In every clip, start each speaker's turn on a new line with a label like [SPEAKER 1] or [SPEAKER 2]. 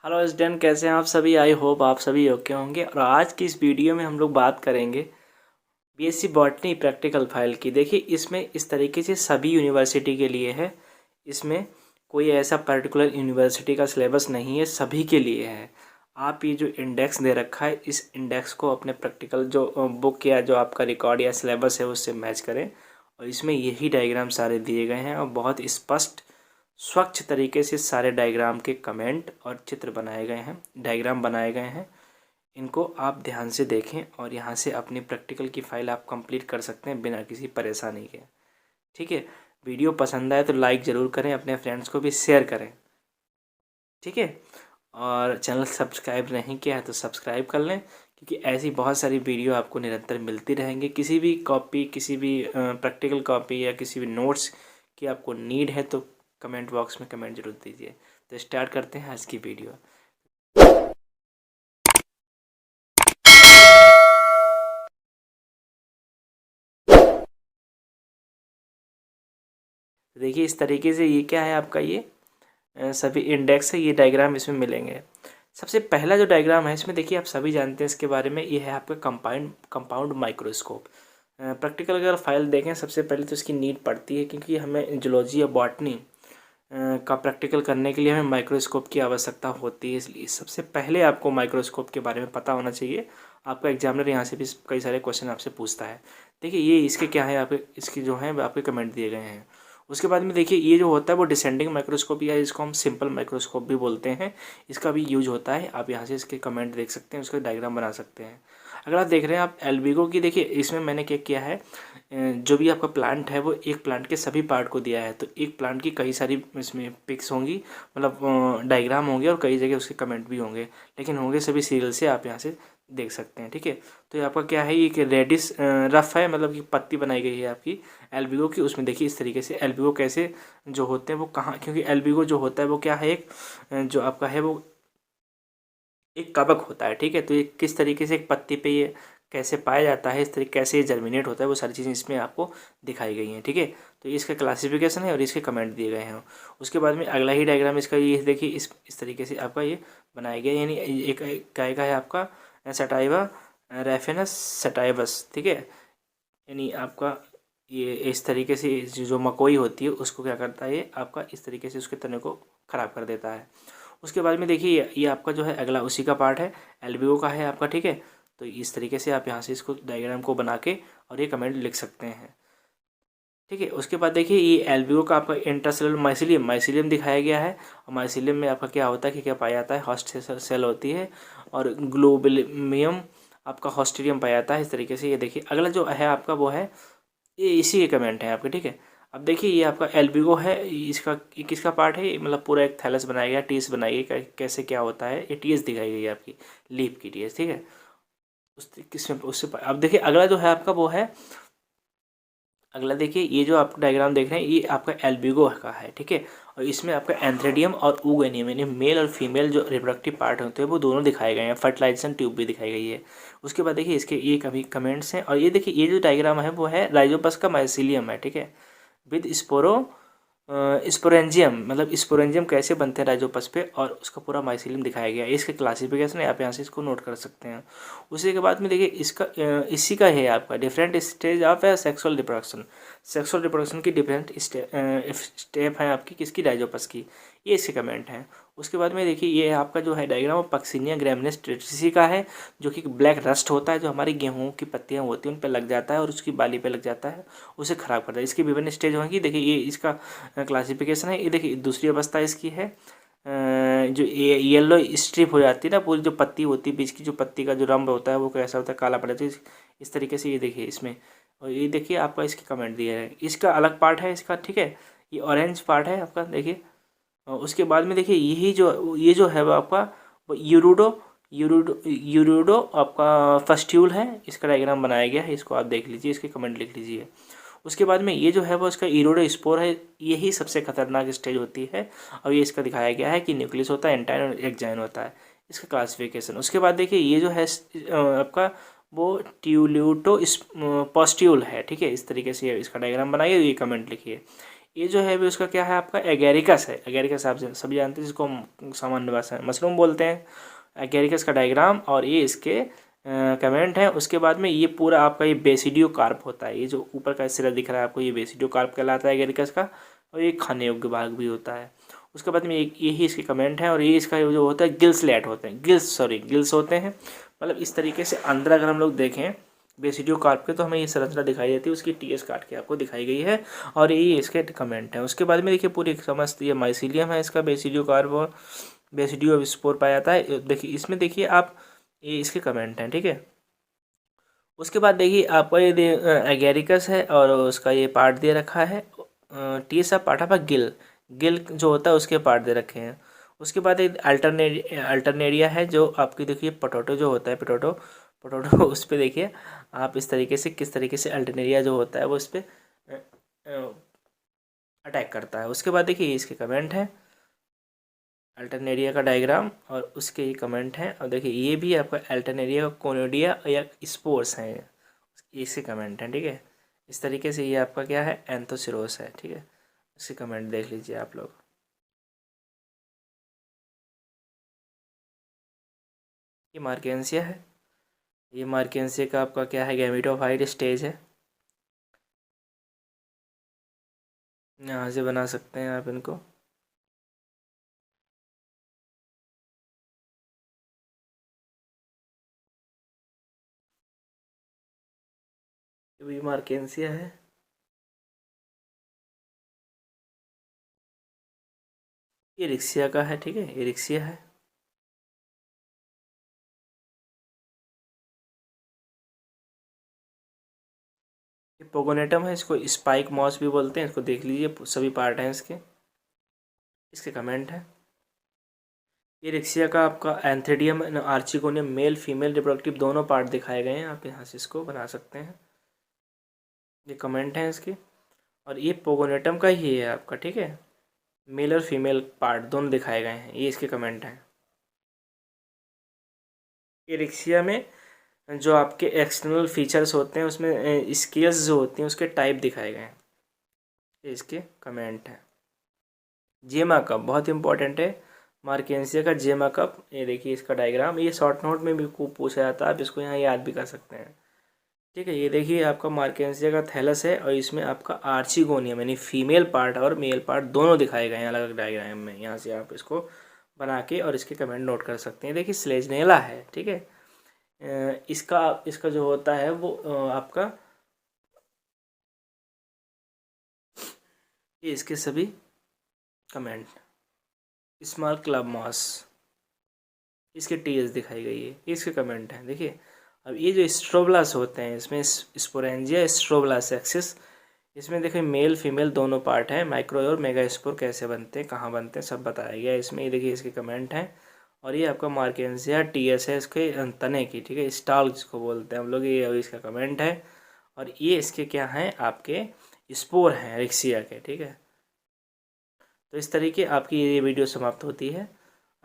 [SPEAKER 1] Hello student, कैसे हैं आप सभी। आई होप आप सभी ओके होंगे। और आज की इस वीडियो में हम लोग बात करेंगे बीएससी बॉटनी प्रैक्टिकल फाइल की। देखिए, इसमें इस तरीके से सभी यूनिवर्सिटी के लिए है। इसमें कोई ऐसा पर्टिकुलर यूनिवर्सिटी का सिलेबस नहीं है, सभी के लिए है। आप ये जो इंडेक्स दे रखा है, इस इंडेक्स को अपने प्रैक्टिकल जो बुक या जो आपका रिकॉर्ड या सिलेबस है उससे मैच करें। और इसमें यही डायग्राम सारे दिए गए हैं और बहुत स्पष्ट स्वच्छ तरीके से सारे डायग्राम के कमेंट और चित्र बनाए गए हैं, डायग्राम बनाए गए हैं। इनको आप ध्यान से देखें और यहाँ से अपनी प्रैक्टिकल की फ़ाइल आप कंप्लीट कर सकते हैं बिना किसी परेशानी के। ठीक है, वीडियो पसंद आए तो लाइक ज़रूर करें, अपने फ्रेंड्स को भी शेयर करें। ठीक है, और चैनल सब्सक्राइब नहीं किया है तो सब्सक्राइब कर लें, क्योंकि ऐसी बहुत सारी वीडियो आपको निरंतर मिलती रहेंगी। किसी भी कॉपी, किसी भी प्रैक्टिकल कॉपी या किसी भी नोट्स की आपको नीड है तो कमेंट बॉक्स में कमेंट जरूर दीजिए। तो स्टार्ट करते हैं आज की वीडियो। देखिए, इस तरीके से ये क्या है आपका, ये सभी इंडेक्स है, ये डायग्राम इसमें मिलेंगे। सबसे पहला जो डायग्राम है इसमें देखिए, आप सभी जानते हैं इसके बारे में, ये है आपका कंपाउंड माइक्रोस्कोप। प्रैक्टिकल अगर फाइल देखें, सबसे पहले तो इसकी नीड पड़ती है, क्योंकि हमें जूलॉजी या बॉटनी का प्रैक्टिकल करने के लिए हमें माइक्रोस्कोप की आवश्यकता होती है। इसलिए सबसे पहले आपको माइक्रोस्कोप के बारे में पता होना चाहिए। आपका एग्जामिनर यहाँ से भी कई सारे क्वेश्चन आपसे पूछता है। देखिए, ये इसके क्या है, आपके इसके जो है आपके कमेंट दिए गए हैं। उसके बाद में देखिए, ये जो होता है वो डिसेंडिंग माइक्रोस्कोप या इसको हम सिंपल माइक्रोस्कोप भी बोलते हैं, इसका भी यूज होता है। आप यहाँ से इसके कमेंट देख सकते हैं, उसका डायग्राम बना सकते हैं। अगर आप देख रहे हैं आप एल्बिगो की, देखिए इसमें मैंने क्या किया है, जो भी आपका प्लांट है वो एक प्लांट के सभी पार्ट को दिया है। तो एक प्लांट की कई सारी इसमें पिक्स होंगी, मतलब डायग्राम होंगे, और कई जगह उसके कमेंट भी होंगे, लेकिन होंगे सभी सीरियल से, आप यहाँ से देख सकते हैं। ठीक है, तो ये आपका क्या है, ये रेडिस रफ है, मतलब कि पत्ती बनाई गई है आपकी एल्बिगो की। उसमें देखिए इस तरीके से एल्बिगो कैसे जो होते हैं वो कहाँ, क्योंकि एल्बिगो जो होता है वो क्या है, एक जो आपका है वो एक कवक होता है। ठीक है, तो ये किस तरीके से एक पत्ती पे ये कैसे पाया जाता है, इस तरीके कैसे ये जर्मिनेट होता है, वो सारी चीज़ें इसमें आपको दिखाई गई हैं। ठीक है, तो ये इसका क्लासिफिकेशन है और इसके कमेंट दिए गए हैं। उसके बाद में अगला ही डायग्राम इसका ये देखिए, इस तरीके से आपका ये बनाया गया, यानी एक गाय का है आपका सटाइवा रेफेनस सटाइवस। ठीक है, यानी आपका ये इस तरीके से जो मकोई होती है उसको क्या करता है, ये आपका इस तरीके से उसके तने को ख़राब कर देता है। उसके बाद में देखिए, ये आपका जो है अगला उसी का पार्ट है, एल्बियो का है आपका। ठीक है, तो इस तरीके से आप यहाँ से इसको डायग्राम को बना के और ये कमेंट लिख सकते हैं। ठीक है, उसके बाद देखिए, ये एल्बियो का आपका इंट्रासेलुलर माइसिलियम दिखाया गया है। और माइसिलियम में आपका क्या होता है कि क्या पाया जाता है, होस्ट सेल होती है, और ग्लोबुलियम आपका होस्टेरियम पाया जाता है। इस तरीके से ये देखिए, अगला जो है आपका वो है, ये इसी के कमेंट हैं आपके। ठीक है, अब देखिए, ये आपका एल्बिगो है, इसका ये किसका पार्ट है, मतलब पूरा एक थैलस बनाया गया, टीएस बनाई गई, कैसे क्या होता है, ये टीएस दिखाई गई है आपकी, लीफ की टीएस। ठीक है, उस किसमें उससे अब देखिए, अगला जो है आपका वो है, अगला देखिए, ये जो आप डायग्राम देख रहे हैं ये आपका एल्बिगो का है। ठीक है, और इसमें आपका एंथ्रेडियम और ऊगेनियम, यानी मेल और फीमेल जो रिप्रोडक्टिव पार्ट होते हैं वो दोनों दिखाए गए हैं। फर्टिलाइजेशन ट्यूब भी दिखाई गई है। उसके बाद देखिए, इसके ये कभी कमेंट्स हैं, और ये देखिए, ये जो डायग्राम है वो है राइजोपस का माइसिलियम है। ठीक है, विद स्पोरेंजियम, मतलब स्पोरेंजियम कैसे बनते हैं राइजोपस पे, और उसका पूरा माइसिलियम दिखाया गया है। इसके क्लासिफिकेशन है, आप यहाँ से इसको नोट कर सकते हैं। उसी के बाद में देखिए, इसका इसी का है आपका different stage of sexual reproduction की डिफरेंट स्टेप है आपकी, किसकी, राइजोपस की। ये इसके कमेंट हैं। उसके बाद में देखिए, ये आपका जो है डायग्राम पक्सिनिया ग्रैमिनेस ट्रेटिसी का है, जो कि ब्लैक रस्ट होता है, जो हमारी गेहूं की पत्तियां होती हैं उन पर लग जाता है और उसकी बाली पे लग जाता है, उसे ख़राब करता है। इसकी विभिन्न स्टेज होंगी। देखिए, ये इसका क्लासिफिकेशन है। ये देखिए, दूसरी अवस्था इसकी है, जो ये येलो स्ट्रिप हो जाती है ना, पूरी जो पत्ती होती है, बीच की जो पत्ती का जो रंग होता है वो कैसा होता है, काला पड़ जाता है। इस तरीके से ये देखिए इसमें, और ये देखिए आपका इसके कमेंट दिए हैं। इसका अलग पार्ट है इसका। ठीक है, ये ऑरेंज पार्ट है आपका, देखिए। और उसके बाद में देखिए, ये जो है वो आपका वो यूरोडो आपका फस्ट्यूल है। इसका डायग्राम बनाया गया है, इसको आप देख लीजिए, इसके कमेंट लिख लीजिए। उसके बाद में ये जो है वो इसका इरोडोस्पोर है, यही सबसे खतरनाक स्टेज होती है, और ये इसका दिखाया गया है कि न्यूक्लियस होता है, एंटाइन और एक्जाइन होता है, इसका क्लासिफिकेशन। उसके बाद देखिए, ये जो है आपका वो ट्यूल्यूटो पॉस्ट्यूल है। ठीक है, इस तरीके से इसका डायग्राम बनाइए, ये कमेंट लिखिए। ये जो है भी उसका क्या है आपका एगेरिकस है। एगेरिकस आप सभी जानते हैं, जिसको हम सामान्य भाषा में मशरूम बोलते हैं। एगेरिकस का डायग्राम और ये इसके कमेंट है। उसके बाद में ये पूरा आपका ये बेसिडियो कार्प होता है। ये जो ऊपर का सिरा दिख रहा है आपको, ये बेसिडियो कार्प कहलाता है एगेरिकस का, और ये खाने योग्य भाग भी होता है। उसके बाद में यही इसके कमेंट है। और ये इसका जो होता है गिल्सलेट होते हैं, गिल्स होते हैं। मतलब इस तरीके से अंदर अगर हम लोग देखें बेसिडियो कार्प के, तो हमें ये संरचना दिखाई देती है, उसकी टीएस काट के आपको दिखाई गई है। और ये इसके कमेंट है। उसके बाद में देखिए पूरी समस्त ये माइसीलियम है इसका, बेसिडियो कार्प और बेसिडियो स्पोर पाया जाता है। देखिए इसमें देखिए आप, ये इसके कमेंट हैं, ठीक है। उसके बाद देखिए आपका ये एगेरिकस है और उसका ये पार्ट दे रखा है TS of part of gill, gill जो होता है उसके पार्ट दे रखे हैं। उसके बाद एक अल्टरनेरिया है, जो आपकी देखिए पोटैटो जो होता है, पोटैटो उस पर देखिए आप इस तरीके से किस तरीके से अल्टरनेरिया जो होता है वो इस पर अटैक करता है। उसके बाद देखिए इसके कमेंट हैं, अल्टरनेरिया का डायग्राम और उसके ये कमेंट हैं। और देखिए ये भी आपका अल्टरनेरिया का कोनोडिया या स्पोर्स हैं, इसके कमेंट हैं, ठीक है। इस तरीके से ये आपका क्या है, एंथोसिरोस है, ठीक है। इसके कमेंट देख लीजिए आप लोग। ये मार्केंसिया है। ये मार्केंसिया का आपका क्या है, गैमेटोफाइट स्टेज है। यहाँ से बना सकते हैं आप इनको। ये मार्केंसिया है। ये रिक्सिया का है, ठीक है, ये रिक्सिया है। ये पोगोनेटम है, इसको स्पाइक मॉस भी बोलते हैं। इसको देख लीजिए, सभी पार्ट हैं इसके। इसके कमेंट हैं। ये रिक्सिया का आपका एंथेडियम आर्चिकोनियम मेल फीमेल रिप्रोडक्टिव दोनों पार्ट दिखाए गए हैं। आप यहाँ से इसको बना सकते हैं। ये कमेंट हैं इसके। और ये पोगोनेटम का ही है आपका, ठीक है, मेल और फीमेल पार्ट दोनों दिखाए गए हैं। ये इसके कमेंट हैं। ये रिक्सिया में जो आपके एक्सटर्नल फीचर्स होते हैं उसमें स्केल्स जो होती हैं उसके टाइप दिखाए गए हैं। ये इसके कमेंट हैं। जेमा कप बहुत इंपॉर्टेंट है, मार्केंसिया का जेमा कप। ये देखिए इसका डायग्राम, ये शॉर्ट नोट में भी खूब पूछा जाता है, आप इसको यहाँ याद भी कर सकते हैं, ठीक है। ये देखिए आपका मार्केंसिया का थैलस है और इसमें आपका आर्चिगोनियम यानी फीमेल पार्ट और मेल पार्ट दोनों दिखाए गए हैं अलग अलग डायग्राम में। यहाँ से आप इसको बना के और इसके कमेंट नोट कर सकते हैं। देखिए स्लेजनेला है, ठीक है। इसका इसका जो होता है वो आपका, ये इसके सभी कमेंट। स्मॉल क्लब मॉस, इसके टीएस दिखाई गई है, इसके कमेंट हैं। देखिए अब ये जो स्ट्रोब्लास होते हैं इसमें स्पोरेंजिया स्ट्रोब्लास एक्सिस, इसमें देखिए मेल फीमेल दोनों पार्ट हैं। माइक्रो और मेगा स्पोर कैसे बनते हैं, कहाँ बनते हैं, सब बताया गया है इसमें। ये देखिए इसके कमेंट हैं। और ये आपका मार्केंसिया टीएस है इसके तने की, ठीक है, स्टाल जिसको बोलते हैं हम लोग, ये इसका कमेंट है। और ये इसके क्या हैं आपके स्पोर हैं रिक्सिया के, ठीक है। तो इस तरीके आपकी ये वीडियो समाप्त होती है।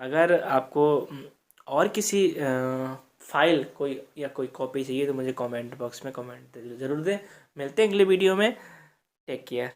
[SPEAKER 1] अगर आपको और किसी फाइल कोई या कोई कॉपी चाहिए तो मुझे कमेंट बॉक्स में कमेंट ज़रूर दें। मिलते हैं अगले वीडियो में। Take care.